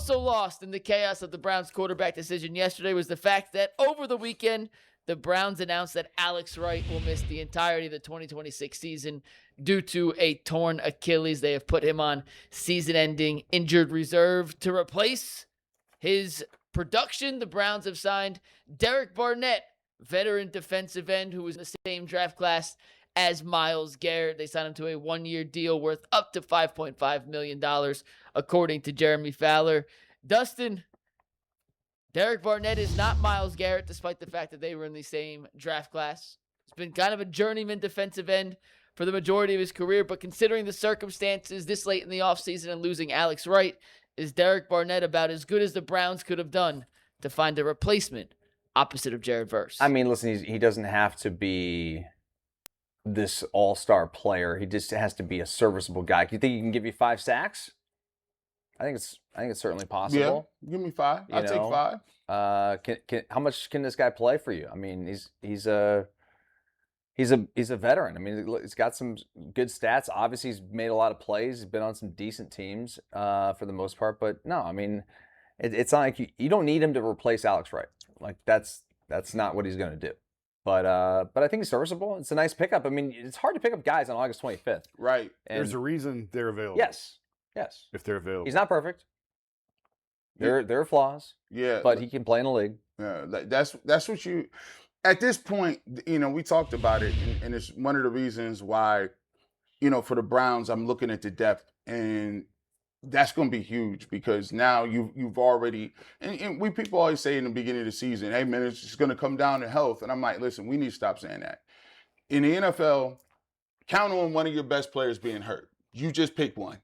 Also lost in the chaos of the Browns quarterback decision yesterday was the fact that over the weekend, the Browns announced that Alex Wright will miss the entirety of the 2026 season due to a torn Achilles. They have put him on season-ending injured reserve. To replace his production, the Browns have signed Derek Barnett, veteran defensive end who was in the same draft class as Myles Garrett. They signed him to a one-year deal worth up to $5.5 million, according to Jeremy Fowler. Dustin, Derek Barnett is not Myles Garrett, despite the fact that they were in the same draft class. He's been kind of a journeyman defensive end for the majority of his career, but considering the circumstances this late in the offseason and losing Alex Wright, is Derek Barnett about as good as the Browns could have done to find a replacement opposite of Jared Verse? I mean, listen, he doesn't have to be this all-star player. He just has to be a serviceable guy. Do you think he can give you 5 sacks? I think it's certainly possible. Yeah, give me 5. I'll take 5. How much can this guy play for you? I mean, he's a veteran. I mean, he's got some good stats. Obviously, he's made a lot of plays. He's been on some decent teams for the most part. But no, I mean, it's not like you don't need him to replace Alex Wright. Like that's not what he's going to do. But I think he's serviceable. It's a nice pickup. I mean, it's hard to pick up guys on August 25th. Right. And there's a reason they're available. Yes. If they're available. He's not perfect. There are flaws. Yeah. But he can play in the league. Yeah. That's what you. At this point, we talked about it, and it's one of the reasons why, for the Browns, I'm looking at the depth, and that's going to be huge because now you've already, and we people always say in the beginning of the season, hey man, it's just going to come down to health, and I'm like, listen, we need to stop saying that. In the NFL, count on one of your best players being hurt. You just pick one,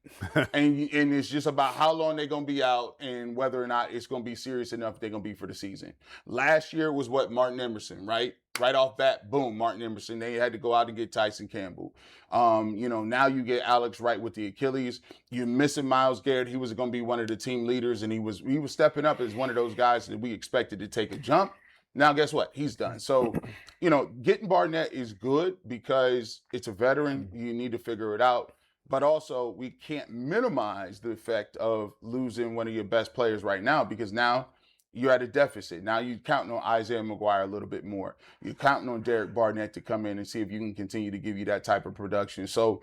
and it's just about how long they're going to be out and whether or not it's going to be serious enough they're going to be for the season. Last year was Martin Emerson, right? Right off bat, boom, Martin Emerson. They had to go out and get Tyson Campbell. Now you get Alex Wright with the Achilles. You're missing Myles Garrett. He was going to be one of the team leaders, and he was stepping up as one of those guys that we expected to take a jump. Now, guess what? He's done. So, getting Barnett is good because it's a veteran. You need to figure it out. But also, we can't minimize the effect of losing one of your best players right now because now you're at a deficit. Now you're counting on Isaiah McGuire a little bit more. You're counting on Derek Barnett to come in and see if you can continue to give you that type of production. So,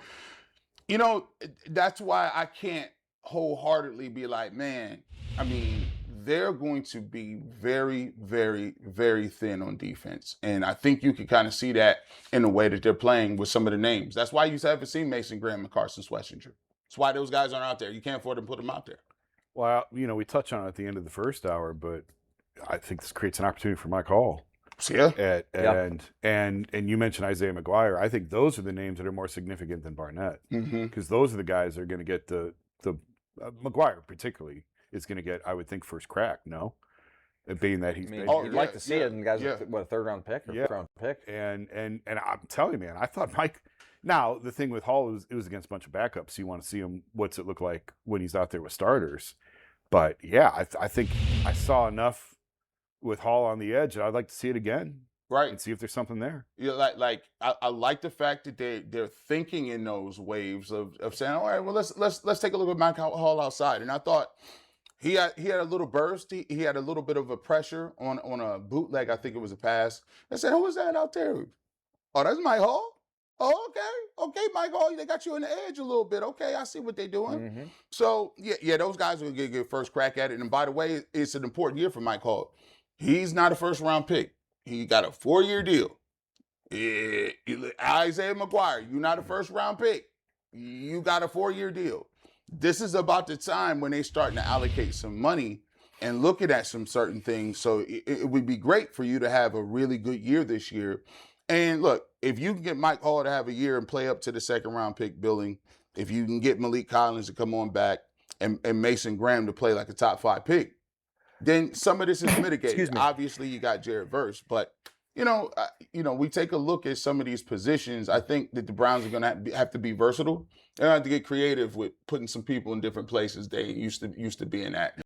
that's why I can't wholeheartedly be like, man, I mean, they're going to be very, very, very thin on defense. And I think you can kind of see that in the way that they're playing with some of the names. That's why you haven't seen Mason Graham and Carson Schlesinger. That's why those guys aren't out there. You can't afford to put them out there. Well, we touched on it at the end of the first hour, but I think this creates an opportunity for Mike Hall. Yeah. And you mentioned Isaiah McGuire. I think those are the names that are more significant than Barnett because those are the guys that are going to get the McGuire particularly is going to get, I would think, first crack, no? Being that he's you'd like to see it, and guys, a third-round pick or fifth-round pick? And I'm telling you, man, I thought Mike. Now the thing with Hall is it was against a bunch of backups. You want to see him. What's it look like when he's out there with starters? But yeah, I think I saw enough with Hall on the edge. I'd like to see it again, right, and see if there's something there. Yeah, I like the fact that they're thinking in those waves of saying, all right, well let's take a look at Mike Hall outside, and I thought. He had a little burst. He had a little bit of a pressure on a bootleg. I think it was a pass. I said, who was that out there? Oh, that's Mike Hall? Oh, okay, Mike Hall. They got you on the edge a little bit. Okay, I see what they're doing. Mm-hmm. So, yeah, those guys will get first crack at it. And by the way, it's an important year for Mike Hall. He's not a first-round pick. He got a 4-year deal. Isaiah McGuire, you're not a first-round pick. You got a 4-year deal. This is about the time when they're starting to allocate some money and looking at some certain things. So it would be great for you to have a really good year this year. And look, if you can get Mike Hall to have a year and play up to the second-round pick billing, if you can get Malik Collins to come on back and Mason Graham to play like a top 5 pick, then some of this is mitigated. Obviously, you got Jared Verse, but we take a look at some of these positions. I think that the Browns are going to have to be versatile. They're going to have to get creative with putting some people in different places they used to being at.